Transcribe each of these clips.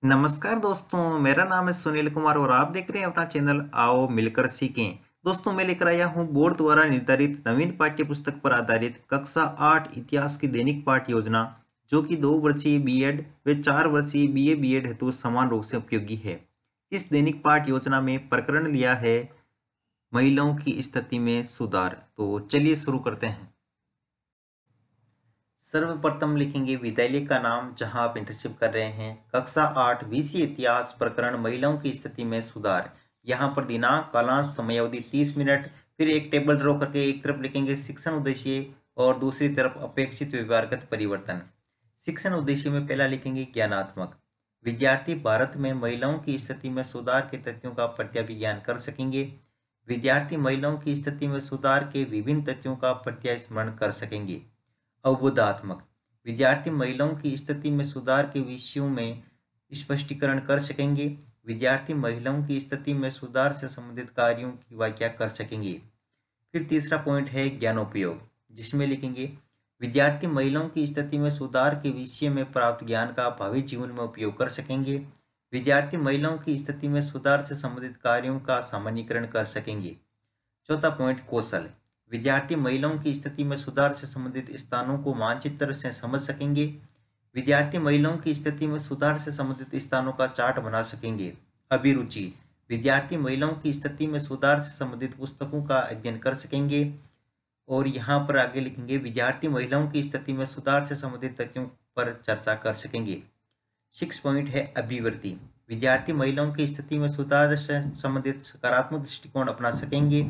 नमस्कार दोस्तों, मेरा नाम है सुनील कुमार और आप देख रहे हैं अपना चैनल आओ मिलकर सीखें। दोस्तों, मैं लेकर आया हूं बोर्ड द्वारा निर्धारित नवीन पाठ्य पुस्तक पर आधारित कक्षा 8 इतिहास की दैनिक पाठ योजना, जो कि 2 वर्षीय बीएड व 4 वर्षीय बीए बीएड हेतु समान रूप से उपयोगी है। इस दैनिक पाठ योजना में प्रकरण लिया है महिलाओं की स्थिति में सुधार। तो चलिए शुरू करते हैं। सर्वप्रथम लिखेंगे विद्यालय का नाम जहां आप इंटर्नशिप कर रहे हैं। कक्षा 8 विषय इतिहास, प्रकरण महिलाओं की स्थिति में सुधार। यहाँ पर दिनांक, कालांश, समयावधि 30 मिनट। फिर एक टेबल ड्रॉ करके एक तरफ लिखेंगे शिक्षण उद्देश्य और दूसरी तरफ अपेक्षित व्यवहारगत परिवर्तन। शिक्षण उद्देश्य में पहला लिखेंगे ज्ञानात्मक। विद्यार्थी भारत में महिलाओं की स्थिति में सुधार के तथ्यों का प्रत्याभिज्ञान कर सकेंगे। विद्यार्थी महिलाओं की स्थिति में सुधार के विभिन्न तथ्यों का प्रत्यास्मरण कर सकेंगे। अवबोधात्मक। विद्यार्थी महिलाओं की स्थिति में सुधार के विषयों में स्पष्टीकरण कर सकेंगे। विद्यार्थी महिलाओं की स्थिति में सुधार से संबंधित कार्यों की व्याख्या कर सकेंगे। फिर तीसरा पॉइंट है ज्ञानोपयोग, जिसमें लिखेंगे विद्यार्थी महिलाओं की स्थिति में सुधार के विषय में प्राप्त ज्ञान का भावी जीवन में उपयोग कर सकेंगे। विद्यार्थी महिलाओं की स्थिति में सुधार से संबंधित कार्यों का सामान्यीकरण कर सकेंगे। चौथा पॉइंट कौशल। विद्यार्थी महिलाओं की स्थिति में सुधार से संबंधित स्थानों को मानचित्र से समझ सकेंगे। विद्यार्थी महिलाओं की स्थिति में सुधार से संबंधित स्थानों का चार्ट बना सकेंगे। अभिरुचि। विद्यार्थी महिलाओं की स्थिति में सुधार से संबंधित पुस्तकों का अध्ययन कर सकेंगे। और यहाँ पर आगे लिखेंगे विद्यार्थी महिलाओं की स्थिति में सुधार से संबंधित तथ्यों पर चर्चा कर सकेंगे। 6 पॉइंट है अभिवृत्ति। विद्यार्थी महिलाओं की स्थिति में सुधार से संबंधित सकारात्मक दृष्टिकोण अपना सकेंगे।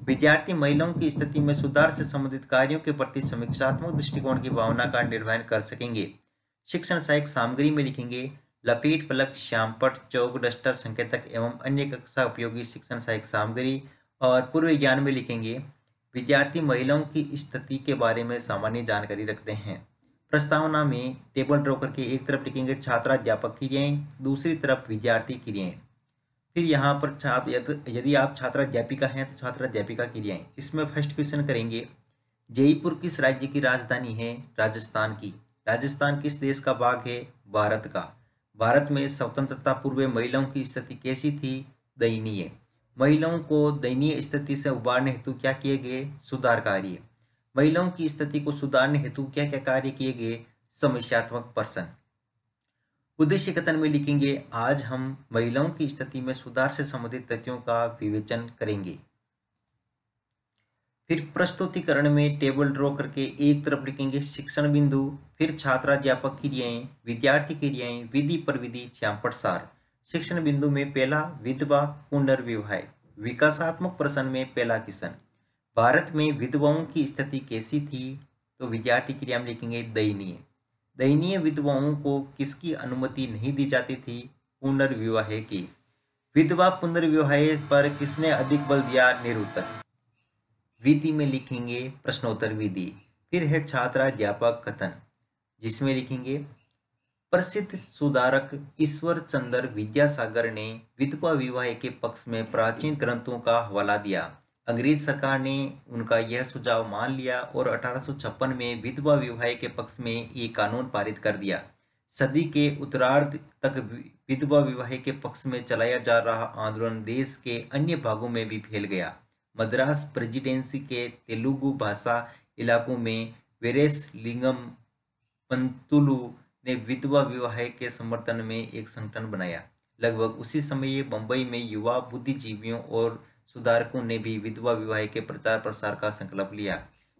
विद्यार्थी महिलाओं की स्थिति में सुधार से संबंधित कार्यों के प्रति समीक्षात्मक दृष्टिकोण की भावना का निर्वहन कर सकेंगे। शिक्षण सहायक सामग्री में लिखेंगे लपेट, फलक, श्यामपट्ट, चौक, डस्टर, संकेतक एवं अन्य कक्षा उपयोगी शिक्षण सहायक सामग्री। और पूर्व ज्ञान में लिखेंगे विद्यार्थी महिलाओं की स्थिति के बारे में सामान्य जानकारी रखते हैं। प्रस्तावना में टेबल ड्रॉ करके एक तरफ लिखेंगे छात्राध्यापक क्रियाएं, दूसरी तरफ विद्यार्थी क्रियाएं। फिर यहाँ पर यदि आप छात्राध्यापिका हैं तो छात्राध्यापिका क्रियाएं। इसमें फर्स्ट क्वेश्चन करेंगे जयपुर किस राज्य की राजधानी है? राजस्थान की। राजस्थान किस देश का भाग है? भारत का। भारत में स्वतंत्रता पूर्व महिलाओं की स्थिति कैसी थी? दयनीय। महिलाओं को दयनीय स्थिति से उबारने हेतु क्या किए गए? सुधार कार्य। महिलाओं की स्थिति को सुधारने हेतु क्या क्या कार्य किए गए? समस्यात्मक प्रश्न। उद्देश्य कथन में लिखेंगे आज हम महिलाओं की स्थिति में सुधार से संबंधित तथ्यों का विवेचन करेंगे। फिर प्रस्तुतिकरण में टेबल ड्रॉ करके एक तरफ लिखेंगे शिक्षण बिंदु, फिर छात्राध्यापक क्रियाएं, विद्यार्थी क्रियाएं, विधि पर विधि, श्यामपट्ट सार। शिक्षण बिंदु में पहला विधवा पुनर्विवाह। विकासात्मक प्रश्न में पहला क्वेश्चन भारत में विधवाओं की स्थिति कैसी थी? तो विद्यार्थी क्रिया में लिखेंगे दयनीय। दयनीय विधवाओं को किसकी अनुमति नहीं दी जाती थी? पुनर्विवाह की। विधवा पुनर्विवाह पर किसने अधिक बल दिया? निरुक्तक। विधि में लिखेंगे प्रश्नोत्तर विधि। फिर है छात्राध्यापक कथन, जिसमें लिखेंगे प्रसिद्ध सुधारक ईश्वर चंद्र विद्यासागर ने विधवा विवाह के पक्ष में प्राचीन ग्रंथों का हवाला दिया। अंग्रेज सरकार ने उनका यह सुझाव मान लिया और 1856 में विधवा विवाह के पक्ष में ये कानून पारित कर दिया। सदी के उत्तरार्ध तक विधवा विवाह के पक्ष में चलाया जा रहा आंदोलन देश के अन्य भागों में भी फैल गया। मद्रास प्रेसिडेंसी के तेलुगु भाषा इलाकों में वीरेश लिंगम पंतुलु ने विधवा विवाह के समर्थन में एक संगठन बनाया। लगभग उसी समय बंबई में युवा बुद्धिजीवियों और सुधारकों ने भी विधवा विवाह के प्रचार प्रसार का संकल्प लिया।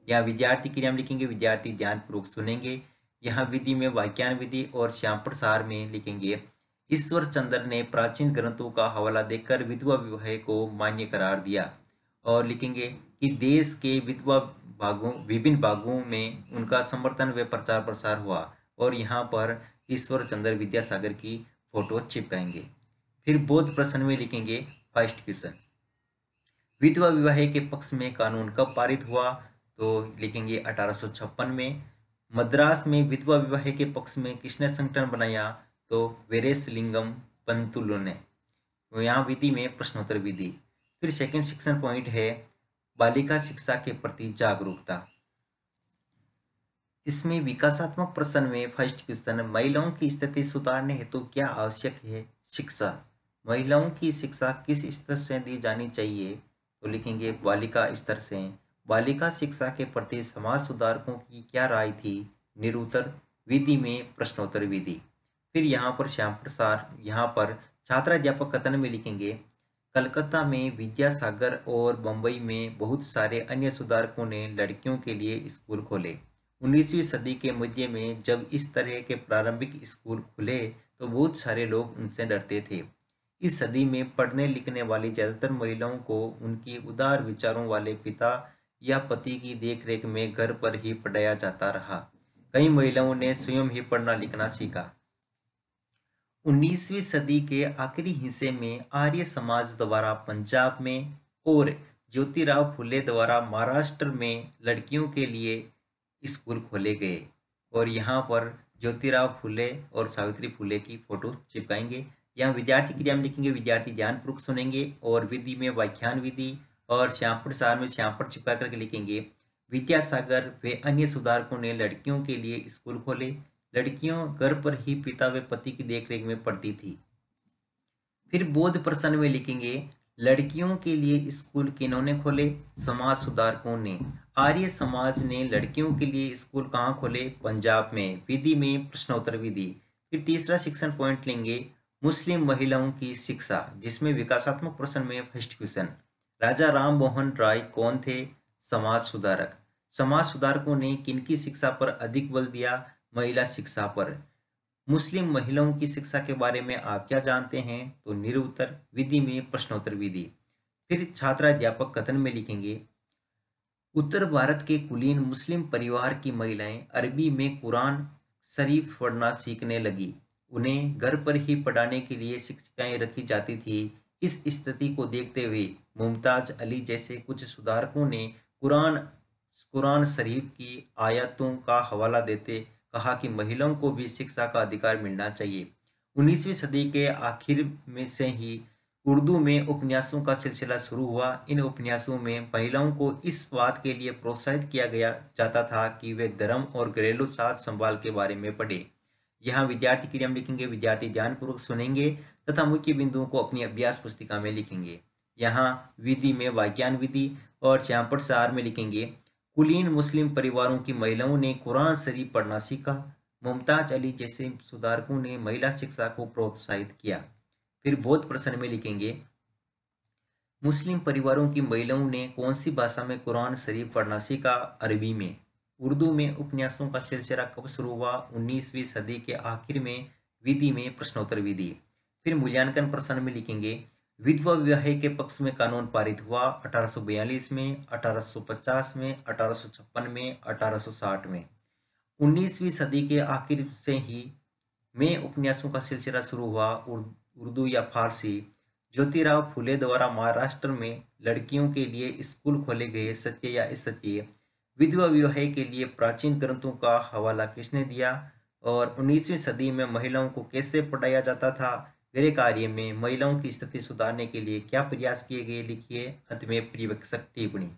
यहाँ विद्यार्थी क्रिया में लिखेंगे विद्यार्थी ध्यानपूर्वक सुनेंगे। यहाँ विधि में वाक्यान विधि और श्यामपट्ट सार में लिखेंगे ईश्वर चंद्र ने प्राचीन ग्रंथों का हवाला देकर विधवा विवाह को मान्य करार दिया। और लिखेंगे कि देश के विभिन्न भागों में उनका समर्थन व प्रचार प्रसार हुआ। और यहाँ पर ईश्वर चंद्र विद्यासागर की फोटो चिपकाएंगे। फिर बौद्ध प्रश्न में लिखेंगे फर्स्ट क्वेश्चन विधवा विवाह के पक्ष में कानून कब पारित हुआ? तो लिखेंगे 1856 में। मद्रास में विधवा विवाह के पक्ष में किसने संगठन बनाया? तो वीरेश लिंगम पंतुलु ने। तो यहाँ विधि में प्रश्नोत्तर विधि। फिर सेकंड सेक्शन पॉइंट है बालिका शिक्षा के प्रति जागरूकता। इसमें विकासात्मक प्रश्न में फर्स्ट क्वेश्चन, महिलाओं की स्थिति सुधारने हेतु क्या आवश्यक है? शिक्षा। महिलाओं की शिक्षा किस स्तर से दी जानी चाहिए? तो लिखेंगे बालिका स्तर से। बालिका शिक्षा के प्रति समाज सुधारकों की क्या राय थी? निरुत्तर। विधि में प्रश्नोत्तर विधि। फिर यहाँ पर श्याम प्रसाद, यहाँ पर छात्राध्यापक कथन में लिखेंगे, कलकत्ता में विद्यासागर और बम्बई में बहुत सारे अन्य सुधारकों ने लड़कियों के लिए स्कूल खोले। 19वीं सदी के मध्य में जब इस तरह के प्रारंभिक स्कूल खुले तो बहुत सारे लोग उनसे डरते थे। इस सदी में पढ़ने लिखने वाली ज्यादातर महिलाओं को उनकी उदार विचारों वाले पिता या पति की देखरेख में घर पर ही पढ़ाया जाता रहा। कई महिलाओं ने स्वयं ही पढ़ना लिखना सीखा। 19वीं सदी के आखिरी हिस्से में आर्य समाज द्वारा पंजाब में और ज्योतिराव फुले द्वारा महाराष्ट्र में लड़कियों के लिए स्कूल खोले गए। और यहाँ पर ज्योतिराव फुले और सावित्री फुले की फोटो चिपकाएंगे। यहाँ विद्यार्थी क्रिया में लिखेंगे, विद्यार्थी ध्यानपूर्वक सुनेंगे। और विधि में व्याख्यान विधि और श्यामपुर सार में श्यामपुर चिपका करके लिखेंगे, विद्यासागर व अन्य सुधारकों ने लड़कियों के लिए स्कूल खोले। लड़कियों घर पर ही पिता व पति की देखरेख में पढ़ती थी। फिर बोध प्रश्न में लिखेंगे, लड़कियों के लिए स्कूल किन्होंने खोले? समाज सुधारकों ने। आर्य समाज ने लड़कियों के लिए स्कूल कहाँ खोले? पंजाब में। विधि में प्रश्नोत्तर विधि। फिर तीसरा शिक्षण पॉइंट लेंगे, मुस्लिम महिलाओं की शिक्षा, जिसमें विकासात्मक प्रश्न में फर्स्ट क्वेश्चन, राजा राम मोहन राय कौन थे? समाज सुधारक। समाज सुधारकों ने किनकी शिक्षा पर अधिक बल दिया? महिला शिक्षा पर। मुस्लिम महिलाओं की शिक्षा के बारे में आप क्या जानते हैं? तो निरुत्तर। विधि में प्रश्नोत्तर विधि। फिर छात्राध्यापक कथन में लिखेंगे, उत्तर भारत के कुलीन मुस्लिम परिवार की महिलाएं अरबी में कुरान शरीफ पढ़ना सीखने लगी। उन्हें घर पर ही पढ़ाने के लिए शिक्षिकाएं रखी जाती थी। इस स्थिति को देखते हुए मुमताज अली जैसे कुछ सुधारकों ने कुरान शरीफ की आयतों का हवाला देते कहा कि महिलाओं को भी शिक्षा का अधिकार मिलना चाहिए। 19वीं सदी के आखिर में से ही उर्दू में उपन्यासों का सिलसिला शुरू हुआ। इन उपन्यासों में महिलाओं को इस बात के लिए प्रोत्साहित किया गया जाता था कि वे धर्म और घरेलू साज संभाल के बारे में पढ़े। यहाँ विद्यार्थी क्रिया में लिखेंगे, विद्यार्थी ध्यानपूर्वक सुनेंगे तथा मुख्य बिंदुओं को अपनी अभ्यास पुस्तिका में लिखेंगे। यहाँ विधि में व्याख्यान विधि और श्यामपट सार में लिखेंगे, कुलीन मुस्लिम परिवारों की महिलाओं ने कुरान शरीफ पढ़ना सीखा। मुमताज अली जैसे सुधारकों ने महिला शिक्षा को प्रोत्साहित किया। फिर बोध प्रश्न में लिखेंगे, मुस्लिम परिवारों की महिलाओं ने कौन सी भाषा में कुरान शरीफ पढ़ना सीखा? अरबी में। उर्दू में उपन्यासों का सिलसिला कब शुरू हुआ? 19वीं सदी के आखिर में। विधि में प्रश्नोत्तर विधि। फिर मूल्यांकन प्रश्न में लिखेंगे, विधवा विवाह के पक्ष में कानून पारित हुआ 1842 में, 1850 में, 1856 में, 1860 में। 19वीं सदी के आखिर से ही में उपन्यासों का सिलसिला शुरू हुआ उर्दू या फारसी। ज्योतिराव फुले द्वारा महाराष्ट्र में लड़कियों के लिए स्कूल खोले गए, सत्य या असत्य। विधवा विवाह के लिए प्राचीन ग्रंथों का हवाला किसने दिया? और 19वीं सदी में महिलाओं को कैसे पढ़ाया जाता था? गृह कार्य में महिलाओं की स्थिति सुधारने के लिए क्या प्रयास किए गए? लिखिए। अंत में परिवक्षक टिप्पणी।